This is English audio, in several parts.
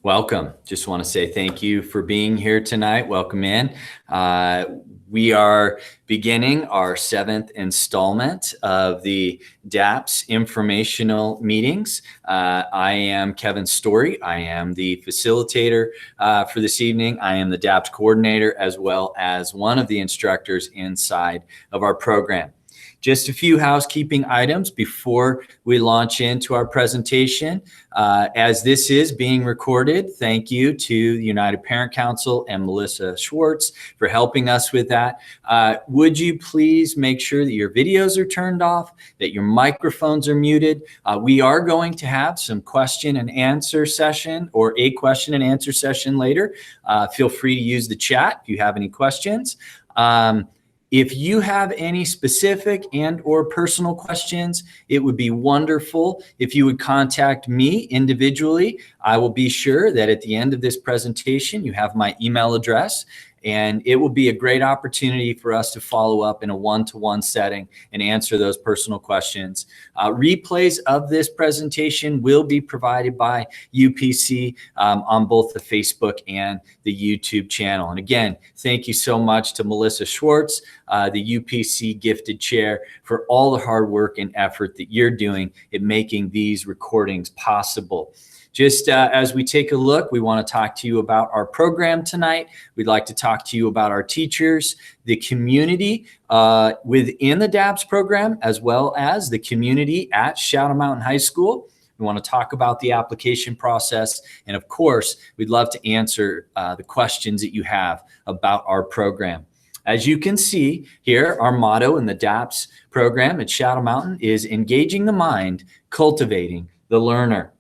Welcome. Just want to say thank you for being here tonight. Welcome in. We are beginning our 7th installment of the DAAPS informational meetings. I am Kevin Story. I am the facilitator for this evening. I am the DAAPS coordinator as well as one of the instructors inside of our program. Just a few housekeeping items before we launch into our presentation. As this is being recorded, thank you to the United Parent Council and Melissa Schwartz for helping us with that. Would you please make sure that your videos are turned off, that your microphones are muted? We are going to have some question and answer session or a question and answer session later. Feel free to use the chat if you have any questions. If you have any specific and or personal questions, it would be wonderful if you would contact me individually. I will be sure that at the end of this presentation, you have my email address, and it will be a great opportunity for us to follow up in a one-to-one setting and answer those personal questions. Replays of this presentation will be provided by UPC on both the Facebook and the YouTube channel. And again, thank you so much to Melissa Schwartz, the UPC Gifted Chair, for all the hard work and effort that you're doing in making these recordings possible. Just as we take a look, we want to talk to you about our program tonight. We'd like to talk to you about our teachers, the community within the DAAPS program, as well as the community at Shadow Mountain High School. We want to talk about the application process. And of course, we'd love to answer the questions that you have about our program. As you can see here, our motto in the DAAPS program at Shadow Mountain is engaging the mind, cultivating the learner.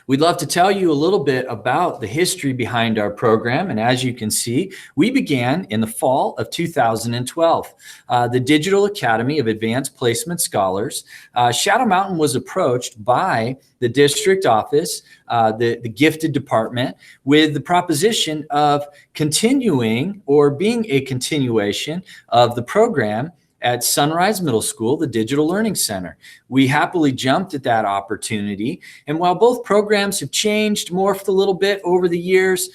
We'd love to tell you a little bit about the history behind our program. And as you can see, we began in the fall of 2012. The Digital Academy of Advanced Placement Scholars. Shadow Mountain was approached by the district office, the gifted department, with the proposition of continuing or being a continuation of the program at Sunrise Middle School, the Digital Learning Center. We happily jumped at that opportunity. And while both programs have changed, morphed a little bit over the years,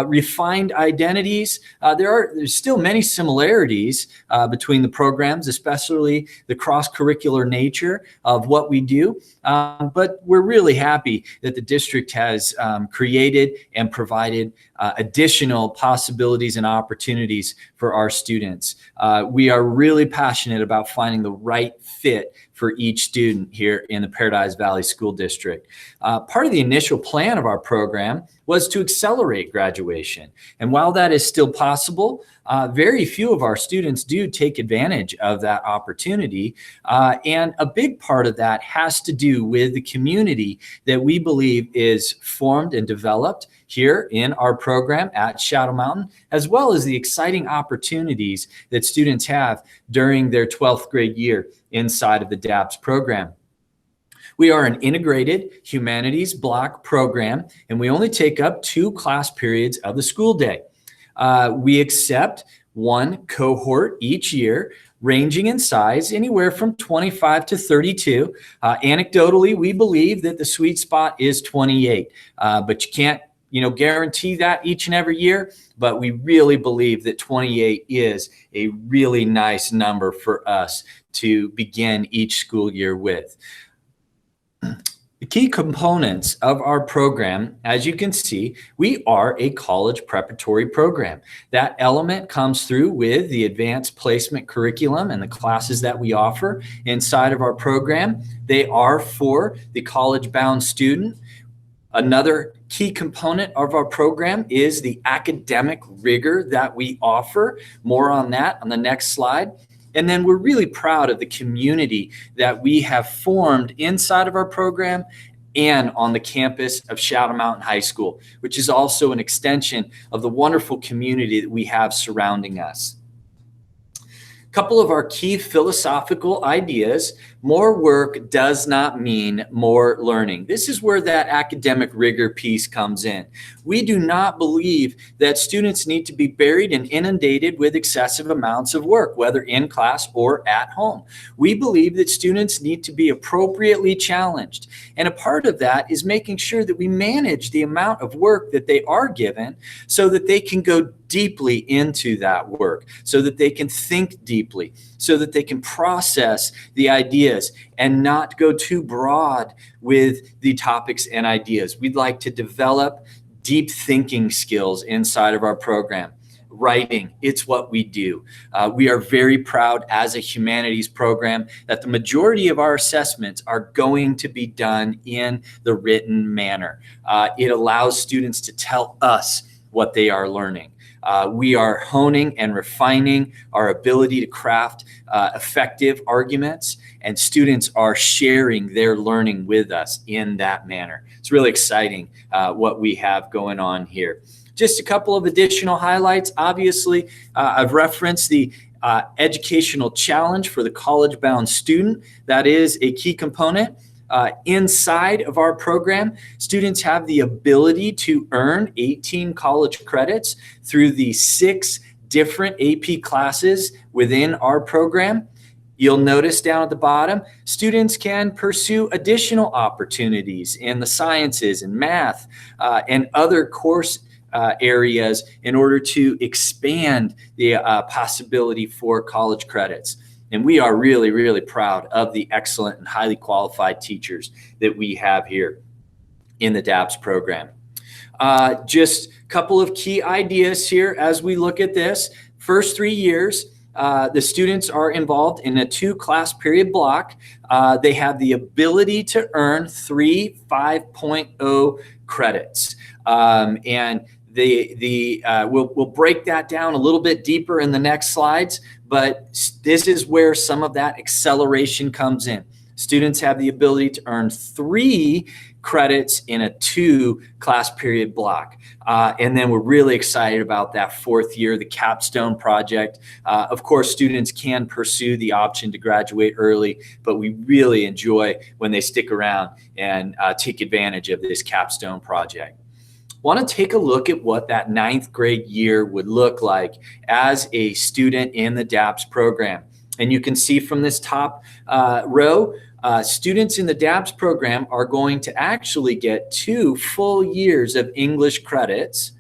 refined identities, there's still many similarities between the programs, especially the cross-curricular nature of what we do. But we're really happy that the district has created and provided additional possibilities and opportunities for our students. We are really passionate about finding the right fit for each student here in the Paradise Valley School District. Part of the initial plan of our program was to accelerate graduation. And while that is still possible, very few of our students do take advantage of that opportunity. And a big part of that has to do with the community that we believe is formed and developed here in our program at Shadow Mountain, as well as the exciting opportunities that students have during their 12th grade year inside of the DAAPS program. We are an integrated humanities block program, and we only take up 2 class periods of the school day. We accept 1 cohort each year, ranging in size anywhere from 25 to 32. Anecdotally, we believe that the sweet spot is 28, but you can't guarantee that each and every year, but we really believe that 28 is a really nice number for us to begin each school year with. The key components of our program, as you can see, we are a college preparatory program. That element comes through with the advanced placement curriculum and the classes that we offer inside of our program. They are for the college-bound student. Another key component of our program is the academic rigor that we offer. More on that on the next slide. And then we're really proud of the community that we have formed inside of our program and on the campus of Shadow Mountain High School, which is also an extension of the wonderful community that we have surrounding us. Couple of our key philosophical ideas. More work does not mean more learning. This is where that academic rigor piece comes in. We do not believe that students need to be buried and inundated with excessive amounts of work, whether in class or at home. We believe that students need to be appropriately challenged. And a part of that is making sure that we manage the amount of work that they are given so that they can go deeply into that work, so that they can think deeply, so that they can process the ideas and not go too broad with the topics and ideas. We'd like to develop deep thinking skills inside of our program. Writing, it's what we do. We are very proud as a humanities program that the majority of our assessments are going to be done in the written manner. It allows students to tell us what they are learning. We are honing and refining our ability to craft effective arguments, and students are sharing their learning with us in that manner. It's really exciting what we have going on here. Just a couple of additional highlights. Obviously, I've referenced the educational challenge for the college-bound student. That is a key component. Inside of our program, students have the ability to earn 18 college credits through the 6 different AP classes within our program. You'll notice down at the bottom, students can pursue additional opportunities in the sciences and math and other course areas in order to expand the possibility for college credits. And we are really, really proud of the excellent and highly qualified teachers that we have here in the DAAPS program. Just a couple of key ideas here as we look at this. First 3 years, the students are involved in a 2-class period block. They have the ability to earn 3 5.0 credits. And we'll break that down a little bit deeper in the next slides, but this is where some of that acceleration comes in. Students have the ability to earn 3 credits in a 2-class period block. And then we're really excited about that 4th year, the capstone project. Of course, students can pursue the option to graduate early, but we really enjoy when they stick around and take advantage of this capstone project. Want to take a look at what that 9th grade year would look like as a student in the DAAPS program. And you can see from this top row, students in the DAAPS program are going to actually get 2 full years of English credits.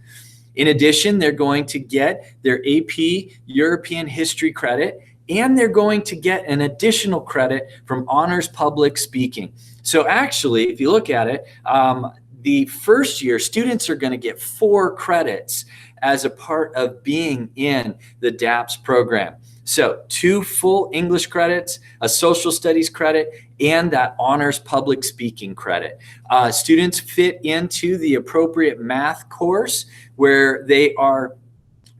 In addition, they're going to get their AP European History credit, and they're going to get an additional credit from Honors Public Speaking. So actually, if you look at it, the first year, students are going to get 4 credits as a part of being in the DAAPS program. So 2 full English credits, a social studies credit, and that honors public speaking credit. Students fit into the appropriate math course where they are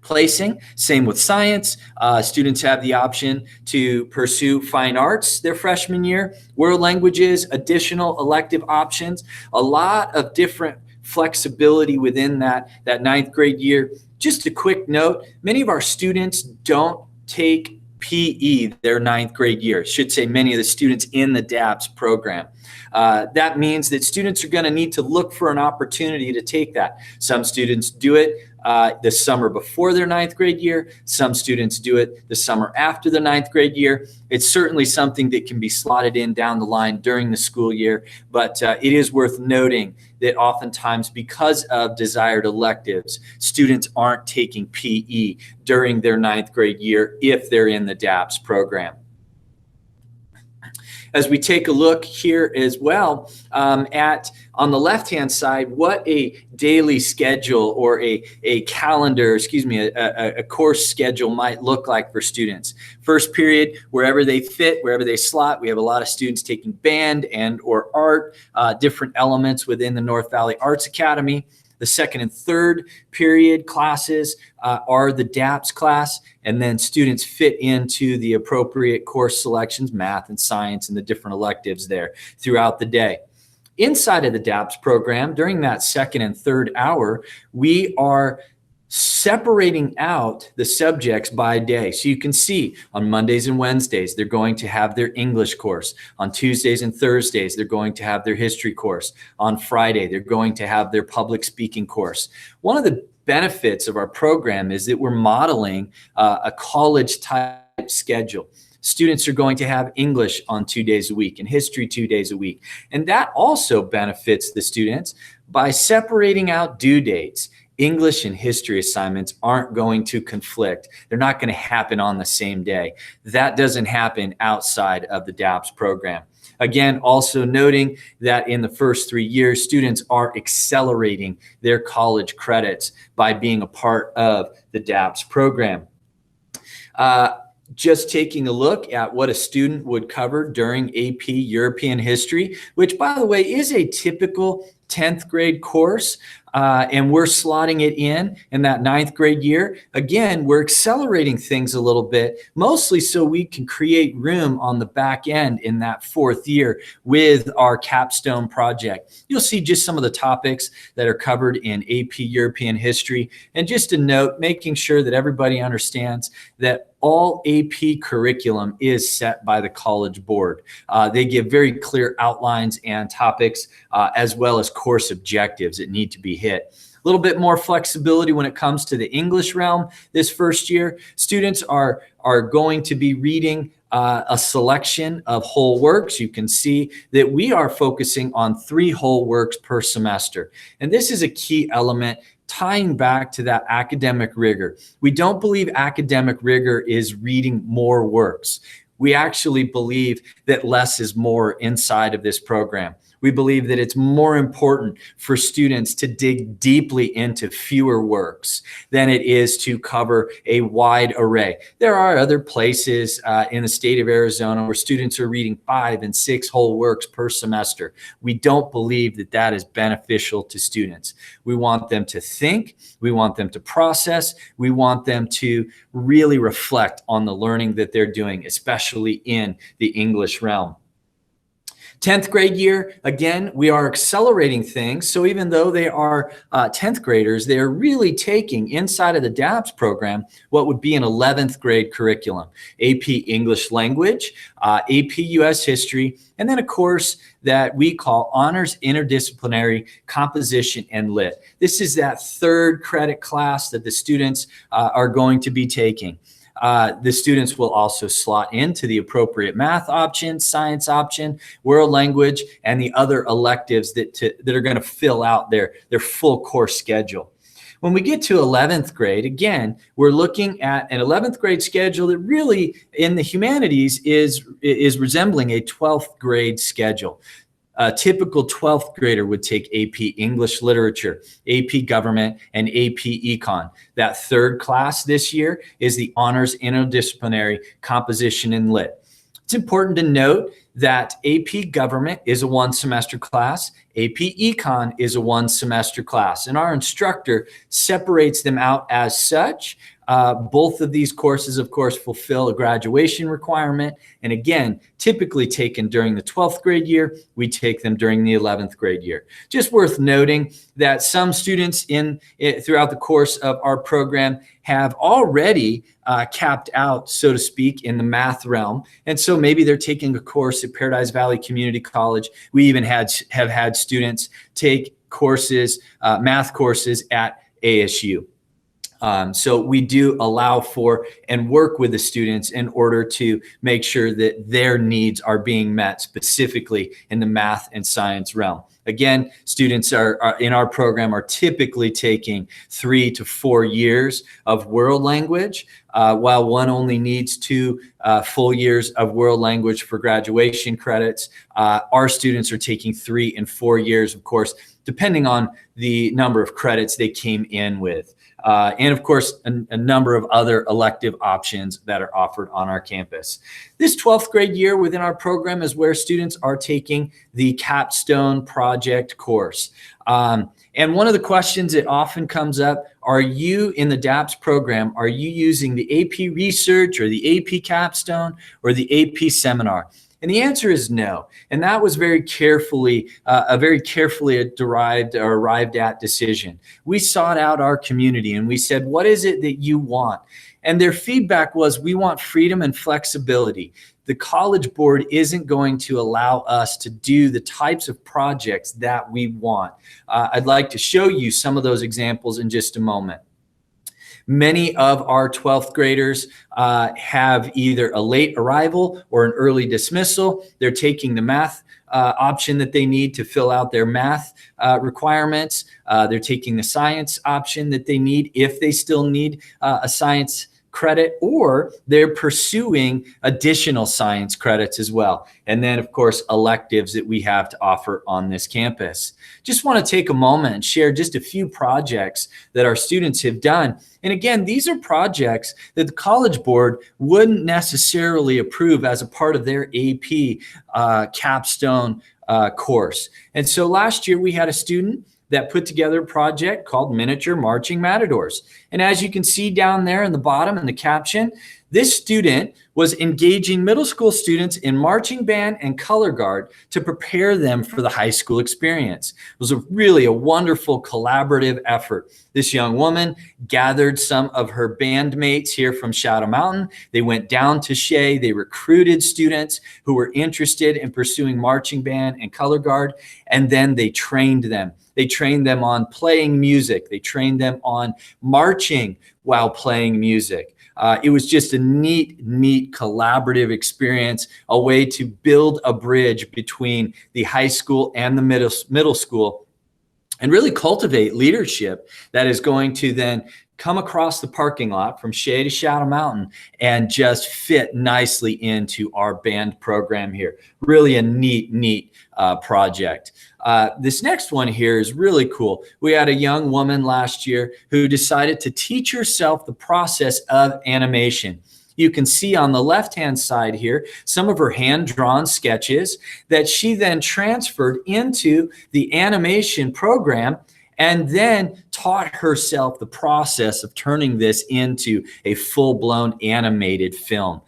placing. Same with science. Students have the option to pursue fine arts their freshman year, world languages, additional elective options, a lot of different flexibility within that 9th grade year. Just a quick note, many of our students don't take PE their 9th grade year. I should say many of the students in the DAAPS program. That means that students are going to need to look for an opportunity to take that. Some students do it the summer before their 9th grade year. Some students do it the summer after the 9th grade year. It's certainly something that can be slotted in down the line during the school year, but it is worth noting that oftentimes because of desired electives, students aren't taking PE during their 9th grade year if they're in the DAAPS program. As we take a look here as well at on the left-hand side, what a daily schedule or a calendar, a course schedule might look like for students. First period, wherever they fit, wherever they slot, we have a lot of students taking band and or art, different elements within the North Valley Arts Academy. The second and third period classes are the DAAPS class, and then students fit into the appropriate course selections, math and science, and the different electives there throughout the day. Inside of the DAAPS program, during that second and third hour, we are separating out the subjects by day. So you can see on Mondays and Wednesdays, they're going to have their English course. On Tuesdays and Thursdays, they're going to have their history course. On Friday, they're going to have their public speaking course. One of the benefits of our program is that we're modeling a college type schedule. Students are going to have English on 2 days a week and history 2 days a week. And that also benefits the students by separating out due dates. English and history assignments aren't going to conflict. They're not going to happen on the same day. That doesn't happen outside of the DAAPS program. Again, also noting that in the first 3 years, students are accelerating their college credits by being a part of the DAAPS program. Just taking a look at what a student would cover during AP European History, which, by the way, is a typical 10th grade course, and we're slotting it in that 9th grade year. Again, we're accelerating things a little bit, mostly so we can create room on the back end in that 4th year with our capstone project. You'll see just some of the topics that are covered in AP European History. And just a note, making sure that everybody understands that all AP curriculum is set by the College Board. They give very clear outlines and topics, as well as course objectives that need to be hit. A little bit more flexibility when it comes to the English realm this first year. Students are going to be reading a selection of whole works. You can see that we are focusing on 3 whole works per semester. And this is a key element tying back to that academic rigor. We don't believe academic rigor is reading more works. We actually believe that less is more inside of this program. We believe that it's more important for students to dig deeply into fewer works than it is to cover a wide array. There are other places in the state of Arizona where students are reading 5 and 6 whole works per semester. We don't believe that that is beneficial to students. We want them to think, we want them to process, we want them to really reflect on the learning that they're doing, especially in the English realm. 10th grade year, again, we are accelerating things. So even though they are 10th graders, they are really taking inside of the DAAPS program what would be an 11th grade curriculum: AP English Language, AP US History, and then a course that we call Honors Interdisciplinary Composition and Lit. This is that 3rd credit class that the students are going to be taking. The students will also slot into the appropriate math option, science option, world language, and the other electives that are going to fill out their full course schedule. When we get to 11th grade, again, we're looking at an 11th grade schedule that really in the humanities is resembling a 12th grade schedule. A typical 12th grader would take AP English Literature, AP Government, and AP Econ. That 3rd class this year is the Honors Interdisciplinary Composition and Lit. It's important to note that AP Government is a 1-semester class, AP Econ is a 1-semester class, and our instructor separates them out as such. Both of these courses, of course, fulfill a graduation requirement. And again, typically taken during the 12th grade year, we take them during the 11th grade year. Just worth noting that some students throughout the course of our program have already capped out, so to speak, in the math realm. And so maybe they're taking a course at Paradise Valley Community College. We even have had students take courses, math courses at ASU. So we do allow for and work with the students in order to make sure that their needs are being met specifically in the math and science realm. Again, students are in our program are typically taking 3 to 4 years of world language, while one only needs 2 full years of world language for graduation credits. Our students are taking 3 and 4 years, of course, depending on the number of credits they came in with. And of course, a number of other elective options that are offered on our campus. This 12th grade year within our program is where students are taking the capstone project course. And one of the questions that often comes up, are you in the DAAPS program, are you using the AP Research or the AP Capstone or the AP Seminar? And the answer is no. And that was a very carefully derived or arrived at decision. We sought out our community and we said, what is it that you want? And their feedback was, we want freedom and flexibility. The College Board isn't going to allow us to do the types of projects that we want. I'd like to show you some of those examples in just a moment. Many of our 12th graders have either a late arrival or an early dismissal. They're taking the math option that they need to fill out their math requirements. They're taking the science option that they need if they still need a science credit, or they're pursuing additional science credits as well. And then, of course, electives that we have to offer on this campus. Just want to take a moment and share just a few projects that our students have done. And again, these are projects that the College Board wouldn't necessarily approve as a part of their AP capstone course. And so last year we had a student that put together a project called Miniature Marching Matadors. And as you can see down there in the bottom in the caption, this student was engaging middle school students in marching band and color guard to prepare them for the high school experience. It was really a wonderful collaborative effort. This young woman gathered some of her bandmates here from Shadow Mountain. They went down to Shea. They recruited students who were interested in pursuing marching band and color guard, and then they trained them. They trained them on playing music. They trained them on marching while playing music. It was just a neat collaborative experience, a way to build a bridge between the high school and the middle school, and really cultivate leadership that is going to then come across the parking lot from Shea to Shadow Mountain and just fit nicely into our band program here. Really a neat project. This next one here is really cool. We had a young woman last year who decided to teach herself the process of animation. You can see on the left-hand side here some of her hand-drawn sketches that she then transferred into the animation program and then taught herself the process of turning this into a full-blown animated film.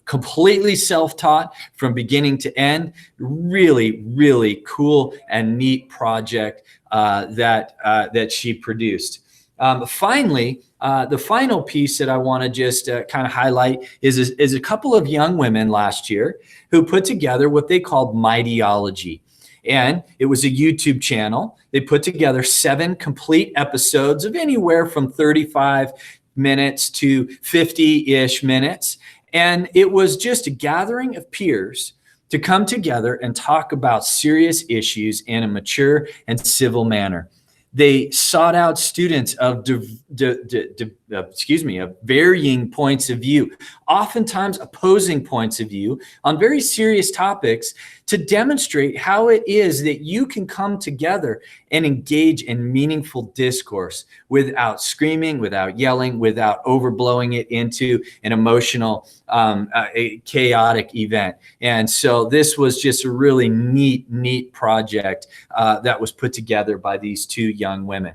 Completely self-taught from beginning to end. Really cool and neat project that she produced. Finally, the final piece that I want to just kind of highlight is a couple of young women last year who put together what they called Mightyology. And it was a YouTube channel. They put together 7 complete episodes of anywhere from 35 minutes to 50-ish minutes. And it was just a gathering of peers to come together and talk about serious issues in a mature and civil manner. They sought out students of varying points of view, oftentimes opposing points of view on very serious topics, to demonstrate how it is that you can come together and engage in meaningful discourse without screaming, without yelling, without overblowing it into an emotional, chaotic event. And so this was just a really neat project that was put together by these 2 young women.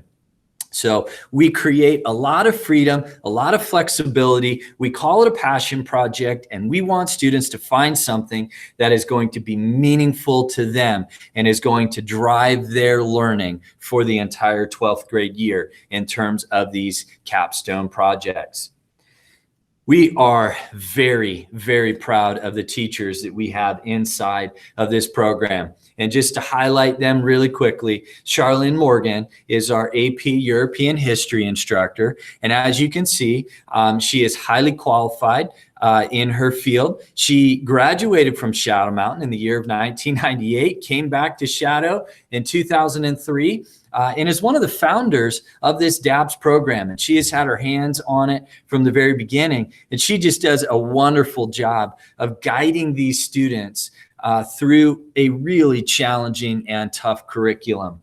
So we create a lot of freedom, a lot of flexibility. We call it a passion project, and we want students to find something that is going to be meaningful to them and is going to drive their learning for the entire 12th grade year in terms of these capstone projects. We are very proud of the teachers that we have inside of this program. And just to highlight them really quickly, Charlene Morgan is our AP European History instructor. And as you can see, she is highly qualified in her field. She graduated from Shadow Mountain in the year of 1998, came back to Shadow in 2003, and is one of the founders of this DAAPS program. And she has had her hands on it from the very beginning. And she just does a wonderful job of guiding these students through a really challenging and tough curriculum.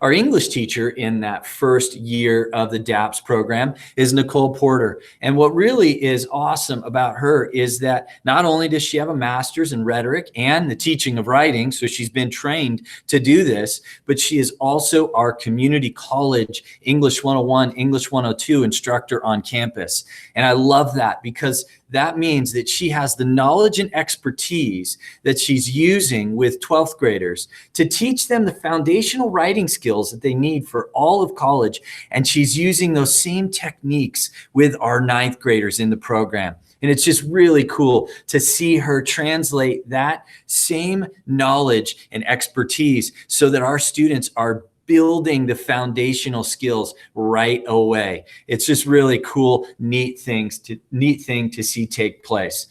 Our English teacher in that first year of the DAAPS program is Nicole Porter. And what really is awesome about her is that not only does she have a master's in rhetoric and the teaching of writing, so she's been trained to do this, but she is also our community college English 101, English 102 instructor on campus. And I love that because that means that she has the knowledge and expertise that she's using with 12th graders to teach them the foundational writing skills that they need for all of college. And she's using those same techniques with our 9th graders in the program. And it's just really cool to see her translate that same knowledge and expertise so that our students are building the foundational skills right away. It's just really cool, neat thing to see take place.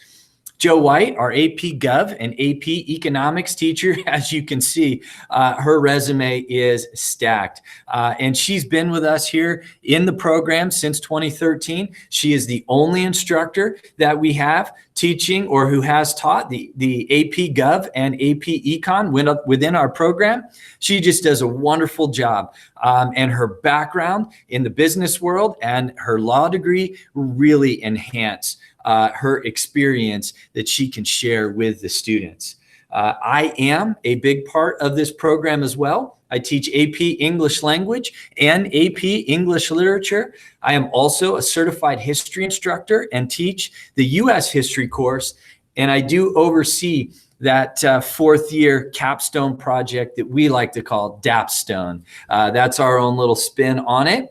Joe White, our AP Gov and AP Economics teacher, as you can see, her resume is stacked. And she's been with us here in the program since 2013. She is the only instructor that we have teaching or who has taught the AP Gov and AP Econ within our program. She just does a wonderful job. And her background in the business world and her law degree really enhance her experience that she can share with the students. I am a big part of this program as well. I teach AP English Language and AP English Literature. I am also a certified history instructor and teach the U.S. history course. And I do oversee that 4th year capstone project that we like to call DAAPS. That's our own little spin on it.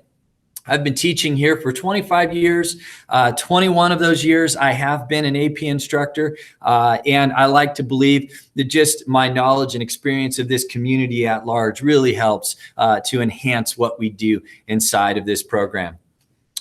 I've been teaching here for 25 years. 21 of those years, I have been an AP instructor. And I like to believe that just my knowledge and experience of this community at large really helps to enhance what we do inside of this program.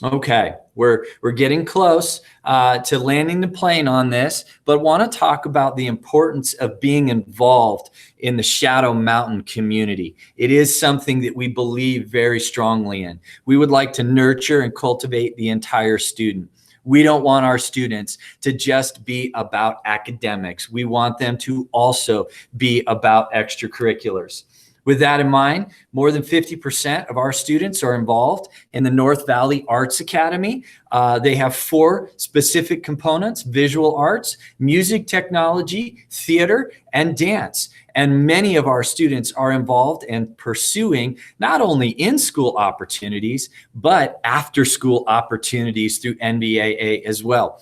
Okay, we're getting close to landing the plane on this, but want to talk about the importance of being involved in the Shadow Mountain community. It is something that we believe very strongly in. We would like to nurture and cultivate the entire student. We don't want our students to just be about academics. We want them to also be about extracurriculars. With that in mind, more than 50% of our students are involved in the North Valley Arts Academy. They have 4 specific components: visual arts, music technology, theater, and dance. And many of our students are involved in pursuing not only in-school opportunities, but after-school opportunities through NVAA as well.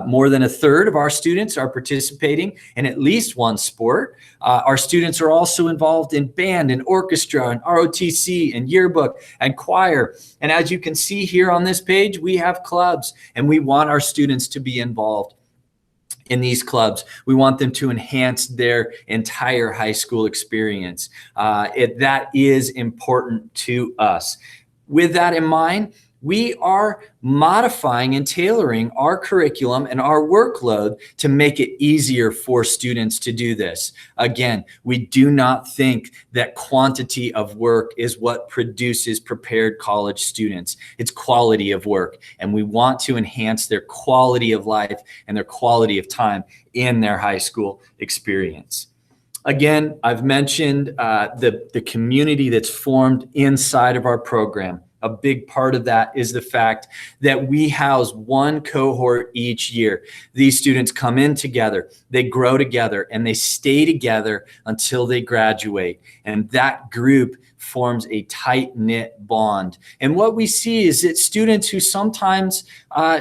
More than a third of our students are participating in at least one sport. Our students are also involved in band and orchestra and ROTC and yearbook and choir. And as you can see here on this page, we have clubs, and we want our students to be involved in these clubs. We want them to enhance their entire high school experience. That is important to us. With that in mind, we are modifying and tailoring our curriculum and our workload to make it easier for students to do this. Again, we do not think that quantity of work is what produces prepared college students. It's quality of work, and we want to enhance their quality of life and their quality of time in their high school experience. Again, I've mentioned the community that's formed inside of our program. A big part of that is the fact that we house one cohort each year. These students come in together, they grow together, and they stay together until they graduate. And that group forms a tight-knit bond. And what we see is that students who sometimes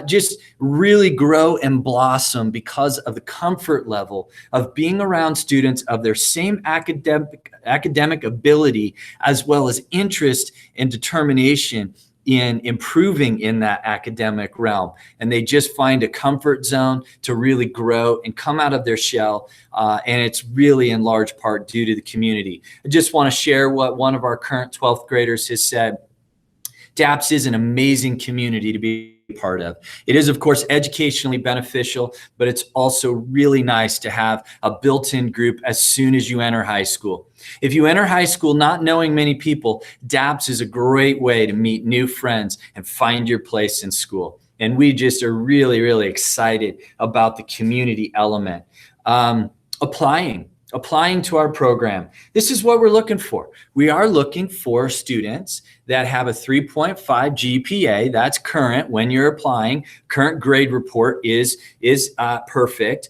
just really grow and blossom because of the comfort level of being around students of their same academic ability, as well as interest and determination in improving in that academic realm. And they just find a comfort zone to really grow and come out of their shell. And it's really in large part due to the community. I just want to share what one of our current 12th graders has said. DAAPS is an amazing community to be part of. It is, of course, educationally beneficial, but it's also really nice to have a built-in group as soon as you enter high school. If you enter high school not knowing many people, DAAPS is a great way to meet new friends and find your place in school. And we just are really, really excited about the community element. Applying. applying to our program, this is what we're looking for. We are looking for students that have a 3.5 GPA. That's current when you're applying. Current grade report is perfect.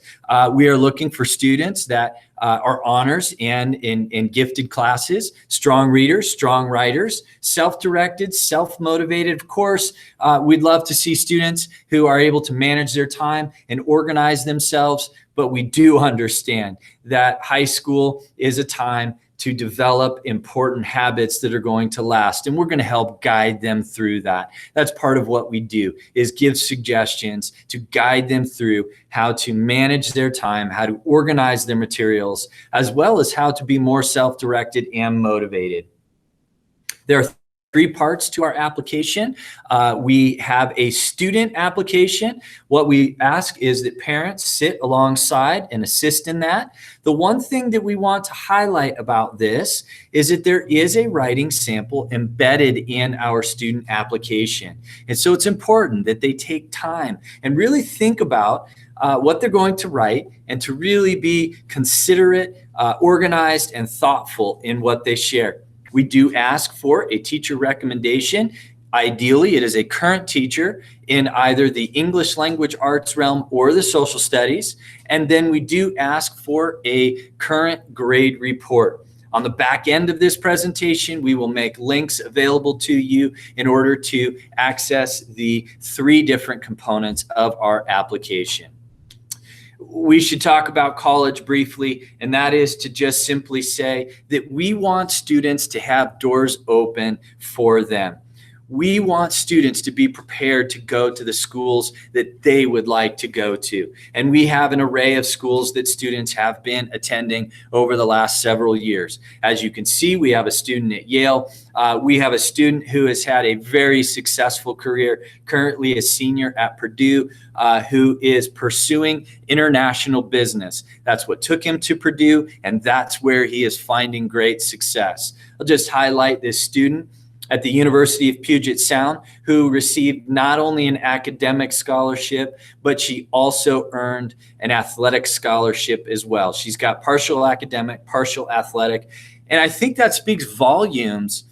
We are looking for students that are honors and in gifted classes, strong readers, strong writers, self-directed, self-motivated. Of course, we'd love to see students who are able to manage their time and organize themselves. But we do understand that high school is a time to develop important habits that are going to last. And we're going to help guide them through that. That's part of what we do, is give suggestions to guide them through how to manage their time, how to organize their materials, as well as how to be more self-directed and motivated. There are 3 parts to our application. We have a student application. What we ask is that parents sit alongside and assist in that. The one thing that we want to highlight about this is that there is a writing sample embedded in our student application. And so it's important that they take time and really think about what they're going to write, and to really be considerate, organized, and thoughtful in what they share. We do ask for a teacher recommendation. Ideally, it is a current teacher in either the English language arts realm or the social studies. And then we do ask for a current grade report. On the back end of this presentation, we will make links available to you in order to access the 3 different components of our application. We should talk about college briefly, and that is to just simply say that we want students to have doors open for them. We want students to be prepared to go to the schools that they would like to go to. And we have an array of schools that students have been attending over the last several years. As you can see, we have a student at Yale. We have a student who has had a very successful career, currently a senior at Purdue, who is pursuing international business. That's what took him to Purdue, and that's where he is finding great success. I'll just highlight this student at the University of Puget Sound, who received not only an academic scholarship, but she also earned an athletic scholarship as well. She's got partial academic, partial athletic. And I think that speaks volumes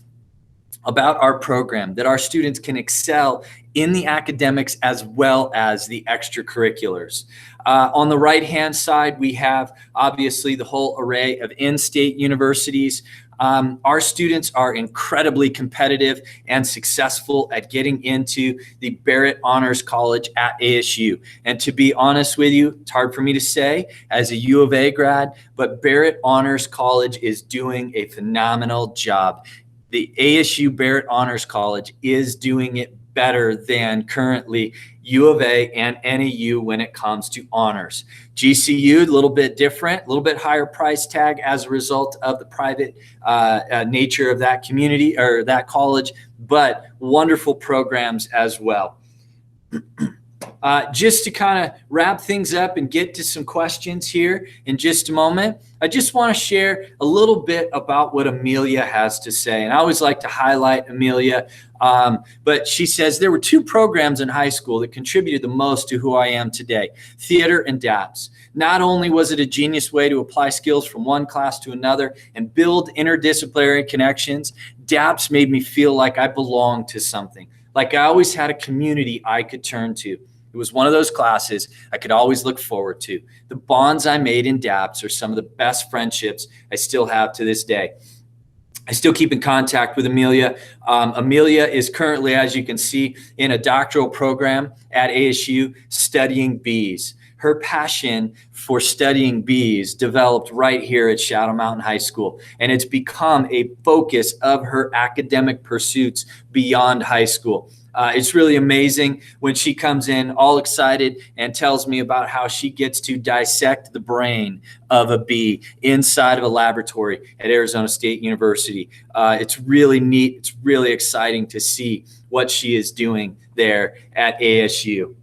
about our program, that our students can excel in the academics as well as the extracurriculars. On the right-hand side, we have obviously the whole array of in-state universities. Our students are incredibly competitive and successful at getting into the Barrett Honors College at ASU. And to be honest with you, it's hard for me to say as a U of A grad, but Barrett Honors College is doing a phenomenal job. The ASU Barrett Honors College is doing it better than currently U of A and NAU when it comes to honors. GCU, a little bit different, a little bit higher price tag as a result of the private nature of that community or that college, but wonderful programs as well. Just to kind of wrap things up and get to some questions here in just a moment, I just want to share a little bit about what Amelia has to say. And I always like to highlight Amelia, but she says, there were 2 programs in high school that contributed the most to who I am today, theater and DAAPS. Not only was it a genius way to apply skills from one class to another and build interdisciplinary connections, DAAPS made me feel like I belonged to something, like I always had a community I could turn to. It was one of those classes I could always look forward to. The bonds I made in DAAPS are some of the best friendships I still have to this day. I still keep in contact with Amelia. Amelia is currently, as you can see, in a doctoral program at ASU studying bees. Her passion for studying bees developed right here at Shadow Mountain High School, and it's become a focus of her academic pursuits beyond high school. It's really amazing when she comes in all excited and tells me about how she gets to dissect the brain of a bee inside of a laboratory at Arizona State University. It's really neat. It's really exciting to see what she is doing there at ASU.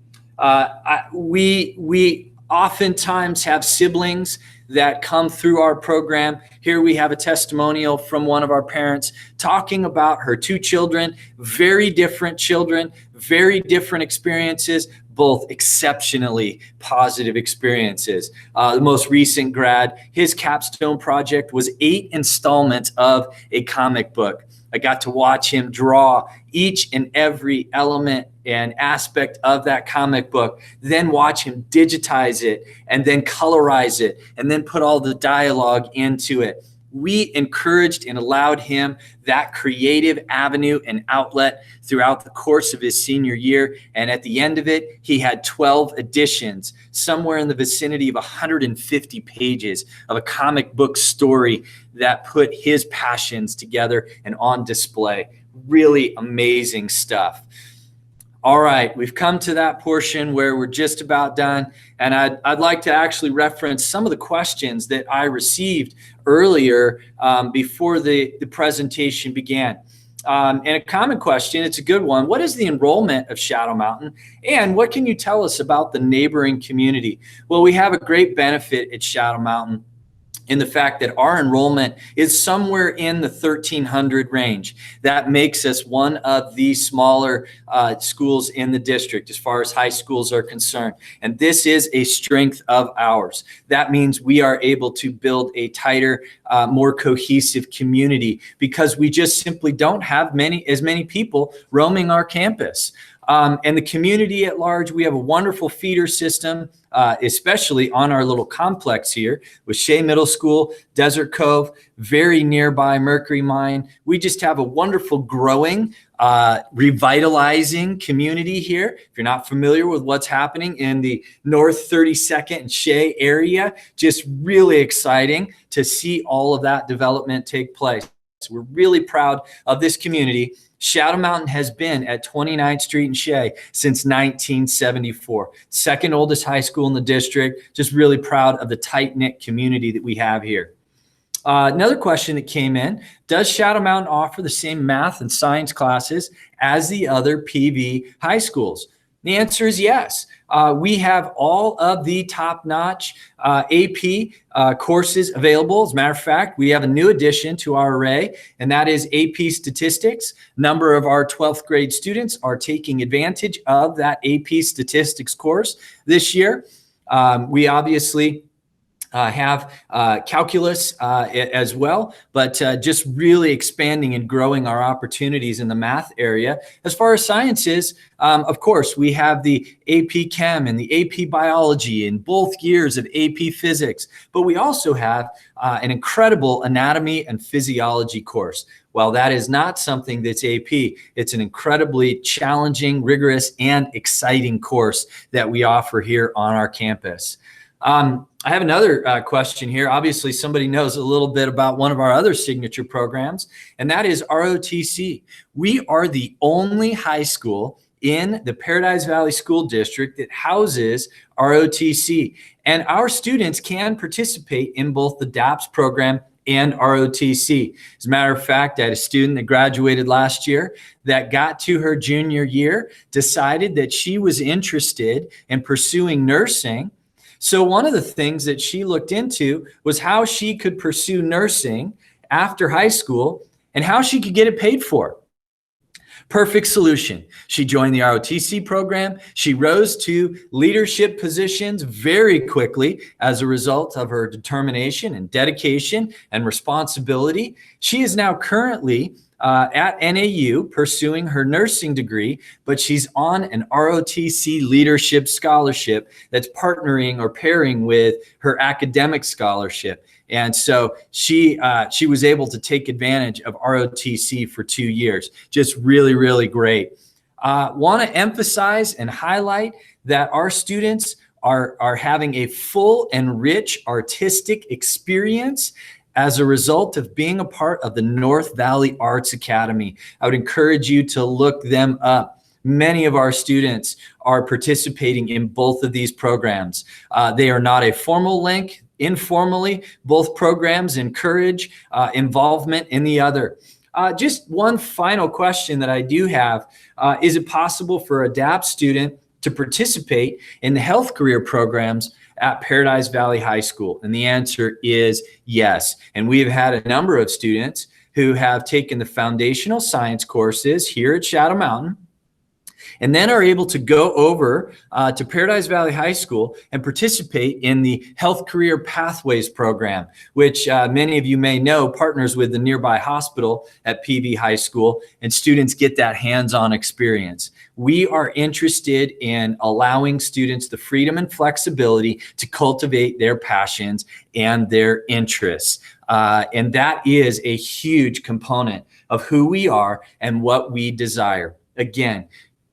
We oftentimes have siblings that come through our program. Here we have a testimonial from one of our parents talking about her 2 children, very different experiences, both exceptionally positive experiences. The most recent grad, his capstone project was 8 installments of a comic book. I got to watch him draw each and every element and aspect of that comic book, then watch him digitize it and then colorize it and then put all the dialogue into it. We encouraged and allowed him that creative avenue and outlet throughout the course of his senior year. And at the end of it, he had 12 editions, somewhere in the vicinity of 150 pages of a comic book story that put his passions together and on display. Really amazing stuff. All right, we've come to that portion where we're just about done. And I'd like to actually reference some of the questions that I received earlier before the presentation began. And a common question, it's a good one. What is the enrollment of Shadow Mountain? And what can you tell us about the neighboring community? Well, we have a great benefit at Shadow Mountain in the fact that our enrollment is somewhere in the 1,300 range. That makes us one of the smaller schools in the district as far as high schools are concerned. And this is a strength of ours. That means we are able to build a tighter, more cohesive community because we just simply don't have as many people roaming our campus. And the community at large, we have a wonderful feeder system, especially on our little complex here with Shea Middle School, Desert Cove, very nearby Mercury Mine. We just have a wonderful growing, revitalizing community here. If you're not familiar with what's happening in the North 32nd and Shea area, just really exciting to see all of that development take place. We're really proud of this community. Shadow Mountain has been at 29th Street in Shea since 1974. Second oldest high school in the district. Just really proud of the tight-knit community that we have here. Another question that came in, does Shadow Mountain offer the same math and science classes as the other PV high schools? The answer is yes. We have all of the top-notch AP courses available. As a matter of fact, we have a new addition to our array, and that is AP Statistics. A number of our 12th grade students are taking advantage of that AP Statistics course this year. We obviously have calculus as well, but just really expanding and growing our opportunities in the math area. As far as sciences, of course, we have the AP Chem and the AP Biology in both years of AP Physics, but we also have an incredible Anatomy and Physiology course. While that is not something that's AP, it's an incredibly challenging, rigorous, and exciting course that we offer here on our campus. I have another question here. Obviously, somebody knows a little bit about one of our other signature programs, and that is ROTC. We are the only high school in the Paradise Valley School District that houses ROTC, and our students can participate in both the DAAPS program and ROTC. As a matter of fact, I had a student that graduated last year that got to her junior year, decided that she was interested in pursuing nursing. So one of the things that she looked into was how she could pursue nursing after high school and how she could get it paid for. Perfect solution. She joined the ROTC program. She rose to leadership positions very quickly as a result of her determination and dedication and responsibility. She is now currently at NAU pursuing her nursing degree, but she's on an ROTC leadership scholarship that's partnering or pairing with her academic scholarship. And so she was able to take advantage of ROTC for 2 years. Just really, really great. Want to emphasize and highlight that our students are having a full and rich artistic experience as a result of being a part of the North Valley Arts Academy. I would encourage you to look them up. Many of our students are participating in both of these programs. They are not a formal link. Informally, both programs encourage involvement in the other. Just one final question that I do have. Is it possible for a DAAPS student to participate in the health career programs at Paradise Valley High School? And the answer is yes. And we have had a number of students who have taken the foundational science courses here at Shadow Mountain and then are able to go over to Paradise Valley High School and participate in the Health Career Pathways program, which many of you may know partners with the nearby hospital at PV High School, and students get that hands-on experience. We are interested in allowing students the freedom and flexibility to cultivate their passions and their interests. And that is a huge component of who we are and what we desire. Again,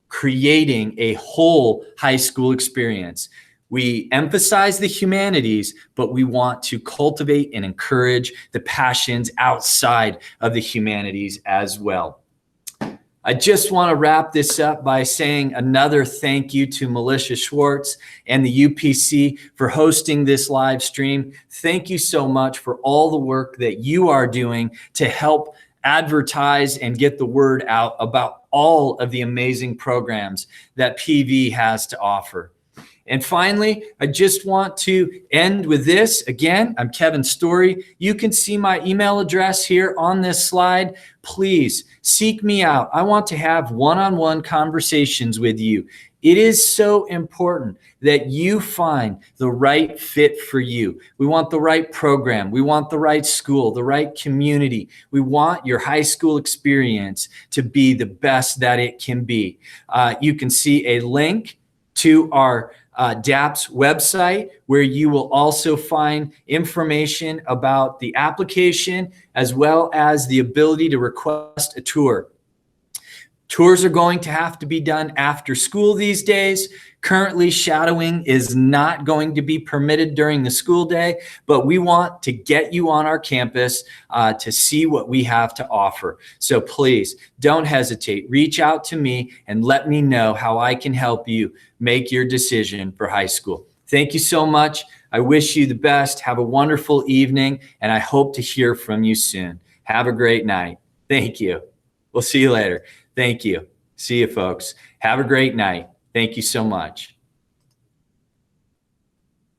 creating a whole high school experience. We emphasize the humanities, but we want to cultivate and encourage the passions outside of the humanities as well. I just want to wrap this up by saying another thank you to Melissa Schwartz and the UPC for hosting this live stream. Thank you so much for all the work that you are doing to help advertise and get the word out about all of the amazing programs that PV has to offer. And finally, I just want to end with this. Again, I'm Kevin Story. You can see my email address here on this slide. Please seek me out. I want to have one-on-one conversations with you. It is so important that you find the right fit for you. We want the right program. We want the right school, the right community. We want your high school experience to be the best that it can be. You can see a link to our DAAPS website, where you will also find information about the application as well as the ability to request a tour. Tours are going to have to be done after school these days. Currently, shadowing is not going to be permitted during the school day, but we want to get you on our campus to see what we have to offer. So please don't hesitate. Reach out to me and let me know how I can help you make your decision for high school. Thank you so much. I wish you the best. Have a wonderful evening, and I hope to hear from you soon. Have a great night. Thank you. We'll see you later. Thank you. See you, folks. Have a great night. Thank you so much.